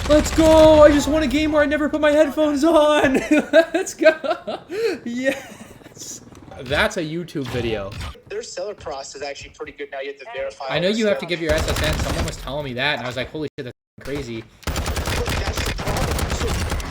Let's go! I just won a game where I never put my headphones on! Let's go! Yes! That's a YouTube video. Their seller process is actually pretty good now. You have to verify. I know you have to give your SSN. Someone was telling me that, and I was like, holy shit, that's crazy. But that's the problem. So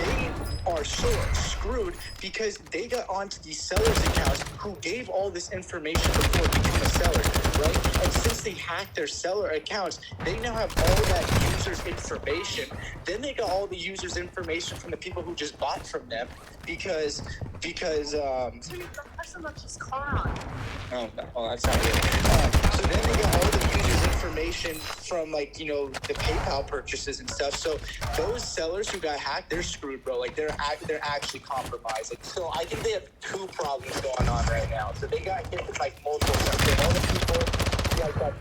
they are so screwed because they got onto these sellers' accounts who gave all this information before becoming a seller, right? And since they hacked their seller accounts, they now have all that users' information. Then they got all the users' information from the people who just bought from them because the person that just clown. Oh, well, that's not it. So then they got all the users' information from, like, you know, the PayPal purchases and stuff. So those sellers who got hacked, they're screwed, bro. Like, they're actually compromised. Like, so I think they have two problems going on right now. So they got hit with, like, multiple stuff. All the people got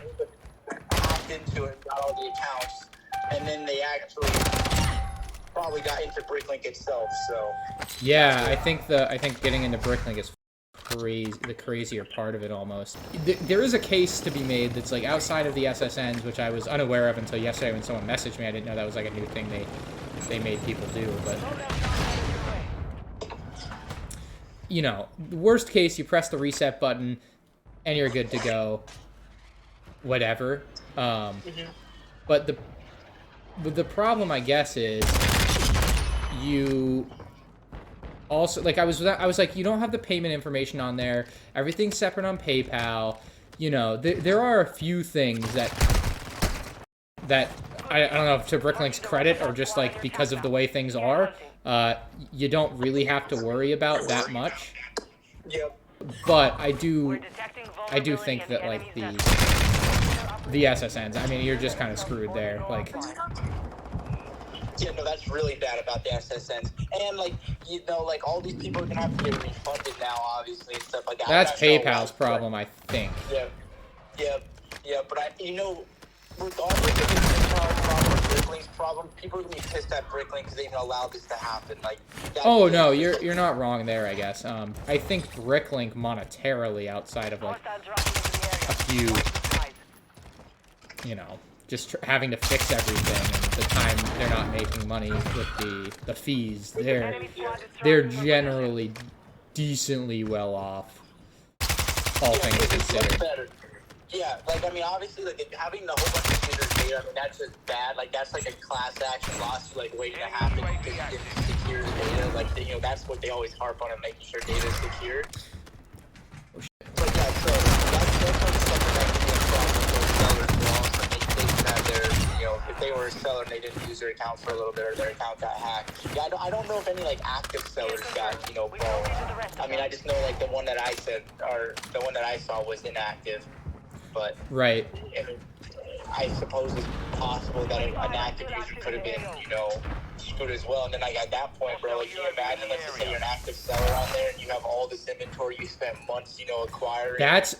hacked into it and got all the accounts. And then they actually probably got into BrickLink itself. So yeah, I think getting into BrickLink is crazy, the crazier part of it almost. There is a case to be made that's like outside of the SSNs, which I was unaware of until yesterday when someone messaged me. I didn't know that was like a new thing they made people do, but you know, the worst case, you press the reset button and you're good to go. Whatever. But the problem, I guess, is you also, like, I was like, you don't have the payment information on there. Everything's separate on PayPal. You know, there are a few things that I don't know if to BrickLink's credit or just like because of the way things are, you don't really have to worry about that much. Yep. But I do think that like the SSNs, I mean, you're just kind of screwed there. Like, yeah, no, that's really bad about the SSNs. And, like, you know, like, all these people are going to have to get refunded now, obviously, and stuff like that. That's PayPal's problem, I think. Yeah, but you know, regardless of the PayPal's problem or BrickLink's problem, people are going to be pissed at BrickLink because they even allowed this to happen. Like, oh, no, you're not wrong there, I guess. I think BrickLink monetarily, outside of, like, a few, you know, just having to fix everything and the time they're not making money with the fees, they're generally decently well off, all things considered. Yeah, like, I mean, obviously, like, having the whole bunch of users data, I mean, that's just bad. Like, that's like a class action lawsuit, like, waiting to happen because you didn't secure the data. Like, you know, that's what they always harp on, and making sure data is secure. Oh, shit. But yeah, so that's like something that can be a problem with those sellers as well. So they can have their, you know, if they were a seller and they didn't use their account for a little bit or their account got hacked. Yeah, I don't know if any, like, active sellers got, you know, blown. I mean, I just know, like, the one that I saw was inactive. But right. I suppose it's possible that an active user could have been, you know, screwed as well. And then, like, at that point, bro, like, can you imagine, let's just say you're an active seller on there and you have all this inventory you spent months, you know, acquiring. That's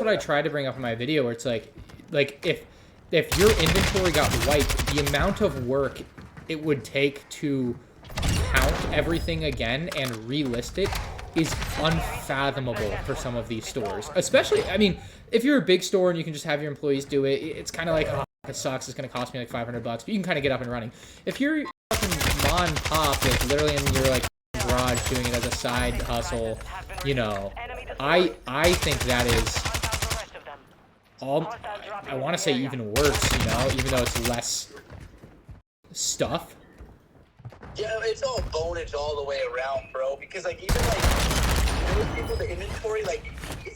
what I tried to bring up in my video, where it's like if your inventory got wiped, the amount of work it would take to count everything again and relist it is unfathomable for some of these stores. Especially, I mean, if you're a big store and you can just have your employees do it, it's kind of like, oh, it sucks, it's going to cost me like $500, but you can kind of get up and running. If you're fucking mom and pop, like literally in your like garage doing it as a side hustle, you know, I think that is all, I want to say even worse, you know, even though it's less stuff. Yeah, it's all bonage all the way around, bro. Because, like, even, like, those people, the inventory, like,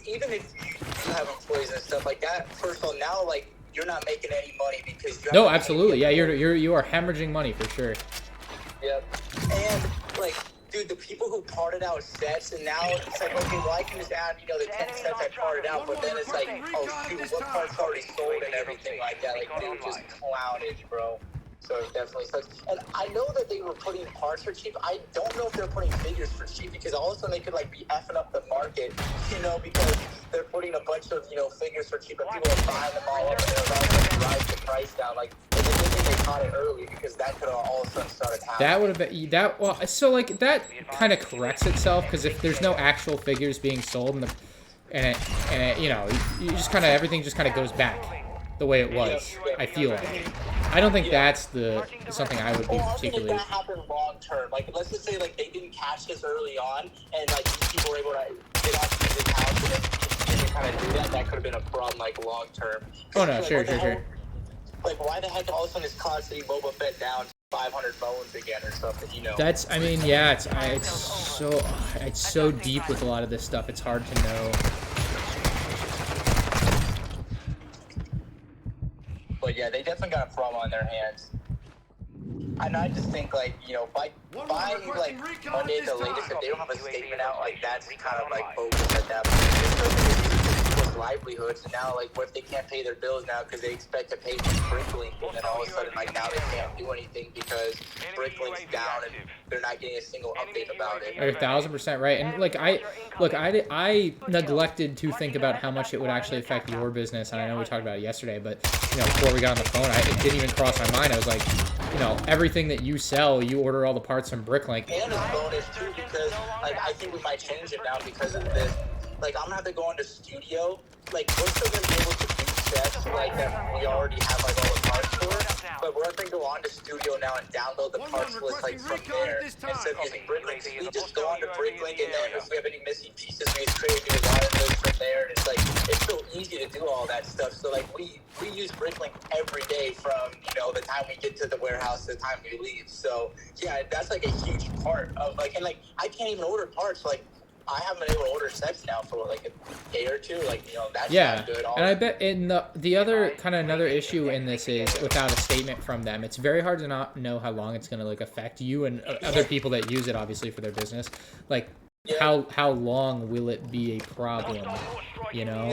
even if you have employees and stuff like that, first of all, now, like, you're not making any money because you have no, absolutely. Yeah, you are hemorrhaging money for sure. Yep. And, like, dude, the people who parted out sets, and now it's like, okay, well, I can just add, you know, the 10 sets I parted out, but then it's like, oh, shoot, what part's already sold and everything like that. Like, dude, just clownage, bro. So it definitely sucks. And I know that they were putting parts for cheap. I don't know if they're putting figures for cheap, because all of a sudden they could, like, be effing up the market, you know, because they're putting a bunch of, you know, figures for cheap, and people are buying them all up, and they're about to drive the price down. Like, it's a good thing they caught it early, because that could have all of a sudden started happening. That would have been, that, well, so, like, that kind of corrects itself, because if there's no actual figures being sold, and it, you know, you just kind of, everything just kind of goes back the way it was, I feel like. I don't think that's something I would be Well, particularly. that happened long term. Like, let's just say like they didn't catch this early on, and like these people were able to get off these accounts and then kind of do that. That could have been a problem like long term. Oh no, like, sure. Like, why the heck all of a sudden is Cloud City Boba Fett down 500 bones again or something? You know. That's. I mean, yeah. It's so deep with a lot of this stuff. It's hard to know. But yeah, they definitely got a problem on their hands. And I just think, like, you know, by like Monday at the latest, if they don't have a statement out, like, that's kind of like bogus at that point. People's livelihoods, and now, like, what if they can't pay their bills now because they expect to pay for BrickLink, and then all of a sudden, like, now they can't do anything because BrickLink's down and they're not getting a single update about it. You're 1000% right. And like I neglected to think about how much it would actually affect your business, and I know we talked about it yesterday, but you know, before we got on the phone, it didn't even cross my mind. I was like, you know, everything that you sell, you order all the parts from BrickLink. And it's bonus too, because like I think we might change it now because of this. Like, I'm gonna have to go into studio. Like, we're still gonna be able to do sets like that we already have like all the parts for, but we're gonna go on to studio now and download the parts list like from there instead of using BrickLink. We just go on to BrickLink, and then if we have any missing pieces, we just create a new line list from there. And it's like, it's so easy to do all that stuff. So like we use BrickLink every day from, you know, the time we get to the warehouse to the time we leave. So yeah, that's like a huge part of like, and like I can't even order parts like. I haven't been able to order sets now for like a day or two. Like, you know, that's not good. And I bet in the other kind of another issue in this is without a statement from them, it's very hard to not know how long it's going to like affect you and other people that use it obviously for their business. Like, how long will it be a problem? You know.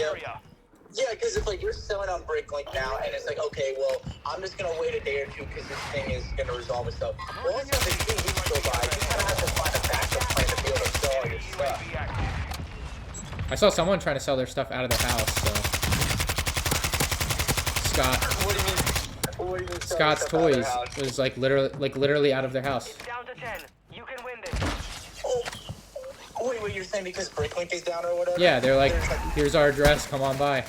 Yeah, because if like you're selling on BrickLink now, and it's like, okay, well, I'm just gonna wait a day or two because this thing is gonna resolve itself. Well, also, if 2 weeks go by, you kind of have to find a backup plan to be able to sell all your stuff. I saw someone trying to sell their stuff out of their house. So. Scott. What do you mean Scott's Toys was like literally out of their house. It's down to 10. You can win this. Oh, wait, what you're saying because BrickLink is down or whatever? Yeah, they're like, here's our address, come on by.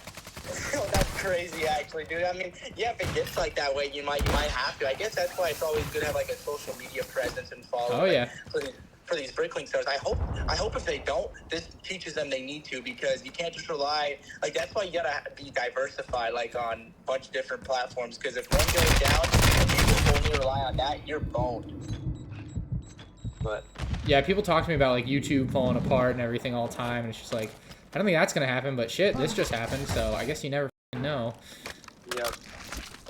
Oh, that's crazy, actually, dude. I mean, yeah, if it gets like that way, you might have to. I guess that's why it's always good to have like a social media presence and follow. Oh yeah. For these BrickLink stores, I hope if they don't, this teaches them they need to, because you can't just rely. Like, that's why you gotta be diversified, like on a bunch of different platforms. Because if one goes down and you just only rely on that, you're boned. But yeah, people talk to me about like YouTube falling apart and everything all the time, and it's just like, I don't think that's gonna happen, but shit, this just happened, so I guess you never know. Yeah.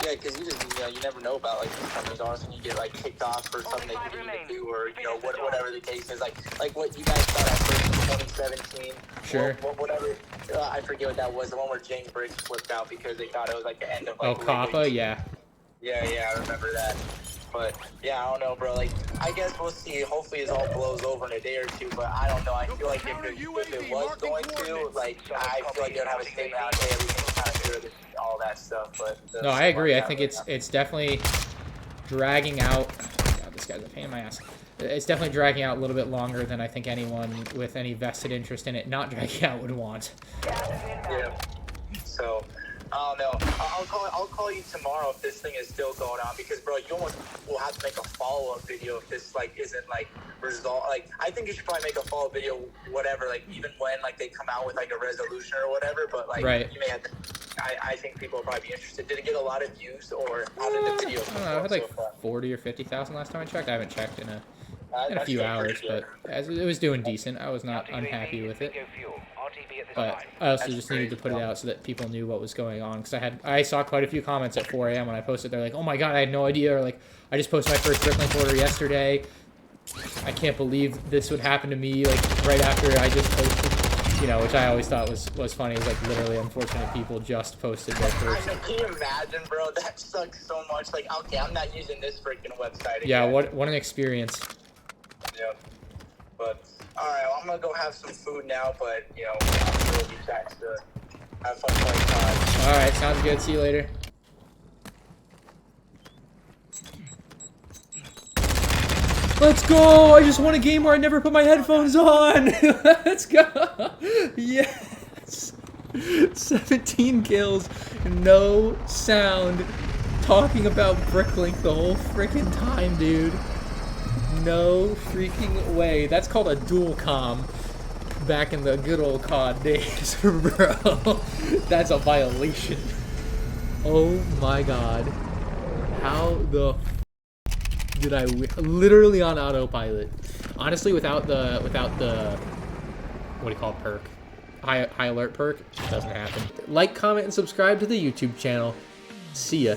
Yeah, because you never know about like these companies. Honestly, you get like kicked off for something they didn't even do, or you know whatever the case is. Like what you guys thought at first in 2017. Sure. Whatever. I forget what that was. The one where James Briggs flipped out because they thought it was like the end of like. Oh, Kappa, yeah. Yeah, I remember that. But yeah, I don't know, bro. Like, I guess we'll see. Hopefully, it all blows over in a day or two. But I don't know. I feel like if it was going to, like, I feel like they would have a statement out there. Everything's kind of good and all that stuff. But no, I agree. I think it's definitely dragging out. God, this guy's a pain in my ass. It's definitely dragging out a little bit longer than I think anyone with any vested interest in it not dragging out would want. Yeah. So. I don't know. I'll call you tomorrow if this thing is still going on, because bro, you almost will have to make a follow-up video if this like isn't like resolved. Like, I think you should probably make a follow-up video, whatever, like even when like they come out with like a resolution or whatever. But like, you may have to, I think people will probably be interested. Did it get a lot of views, or how did the video? I had like 40 or 50,000 last time I checked. I haven't checked in a few hours, but it was doing decent. I was not unhappy with it. But I also just needed to put it out so that people knew what was going on, because I saw quite a few comments at 4 a.m. when I posted. They're like, "Oh my god, I had no idea," or like, "I just posted my first BrickLink order yesterday. I can't believe this would happen to me like right after I just posted." You know, which I always thought was funny. It's like literally unfortunate people just posted their first. Can you imagine, bro? That sucks so much. Like, okay, I'm not using this freaking website again. Yeah, what an experience. Yeah, but. Alright, well, I'm gonna go have some food now, but, you know, I'm gonna be back to have fun playing time. Alright, sounds good. See you later. Let's go! I just won a game where I never put my headphones on! Let's go! Yes! 17 kills, no sound, talking about BrickLink the whole freaking time, dude. No freaking way. That's called a dual comm back in the good old COD days, bro. That's a violation. Oh my god. How the did I win? Literally on autopilot. Honestly, without the what do you call it, perk? High alert perk, it doesn't happen. Like, comment, and subscribe to the YouTube channel. See ya.